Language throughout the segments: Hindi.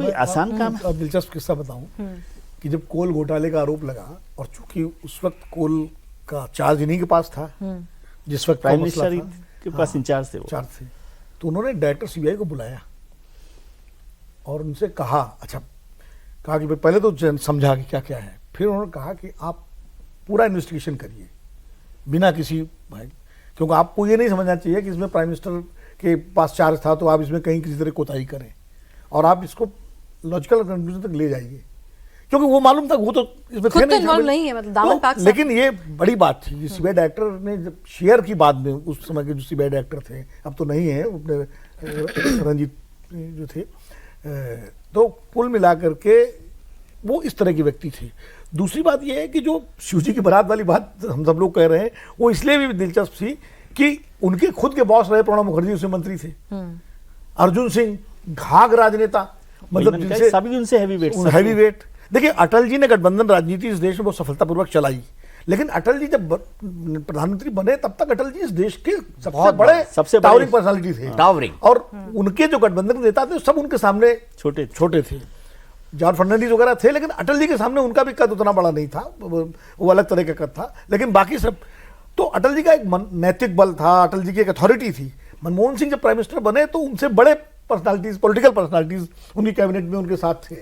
कोई आसान काम है? अब दिलचस्प किस्सा बताऊं कि जब कोल घोटाले का आरोप लगा और चूंकि उस वक्त कोल का चार्ज इन्हीं के पास था, जिस वक्त प्राइम का मसला मिनिस्टर था, के पास इंचार्ज थे वो। चार्ज थे, तो उन्होंने डायरेक्टर सीबीआई को बुलाया और उनसे कहा, कहा कि भाई पहले तो समझा कि क्या क्या है, फिर उन्होंने कहा कि आप पूरा इन्वेस्टिगेशन करिए बिना किसी भाई, क्योंकि आपको ये नहीं समझना चाहिए कि इसमें प्राइम मिनिस्टर के पास चार्ज था तो आप इसमें कहीं किसी तरह कोताही करें, और आप इसको लॉजिकल कंक्लूजन तक ले जाइए, क्योंकि वो मालूम था वो तो इसमें थे नहीं है, मतलब दामन पाक साहब। लेकिन ये बड़ी बात थी, सीबीआई डायरेक्टर ने जब शेयर की बाद में, उस समय के जो सीबीआई डायरेक्टर थे, अब तो नहीं है, अपने रंजीत जो थे, तो कुल मिला करके वो इस तरह के व्यक्ति थे। दूसरी बात ये है कि जो शिवजी की बारात वाली बात हम सब लोग कह रहे हैं, वो इसलिए भी दिलचस्प थी कि उनके खुद के बॉस रहे प्रणब मुखर्जी, उसमें मंत्री थे, अर्जुन सिंह घाघ राजनेता, मतलब जिनसे सभी उनसे हैवी वेट। देखिए अटल जी ने गठबंधन राजनीति इस देश में बहुत सफलतापूर्वक चलाई, लेकिन अटल जी जब प्रधानमंत्री बने तब तक अटल जी इस देश के सबसे बड़े टावरिंग पर्सनालिटी थे, टावरिंग, और उनके जो गठबंधन के नेता थे सब उनके सामने छोटे थे। जॉर्ज फर्नांडिस वगैरह थे, लेकिन अटल जी के सामने उनका भी कद उतना बड़ा नहीं था, वो अलग तरह का कद था, लेकिन बाकी सब तो अटल जी का एक नैतिक बल था, अटल जी की एक अथॉरिटी थी। मनमोहन सिंह जब प्राइम मिनिस्टर बने तो उनसे बड़े पर्सनालिटीज, पॉलिटिकल पर्सनालिटीज उनकी कैबिनेट में उनके साथ थे,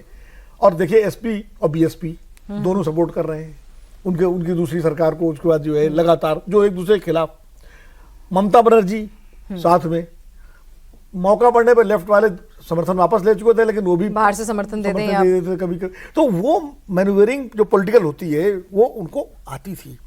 और देखिए एसपी और बीएसपी दोनों सपोर्ट कर रहे हैं उनकी दूसरी सरकार को। उसके बाद जो है लगातार जो एक दूसरे के खिलाफ, ममता बनर्जी साथ में, मौका पड़ने पर लेफ्ट वाले समर्थन वापस ले चुके थे, लेकिन वो भी बाहर से समर्थन दे दें कभी। तो वो मैन्यूवरिंग जो पॉलिटिकल होती है वो उनको आती थी।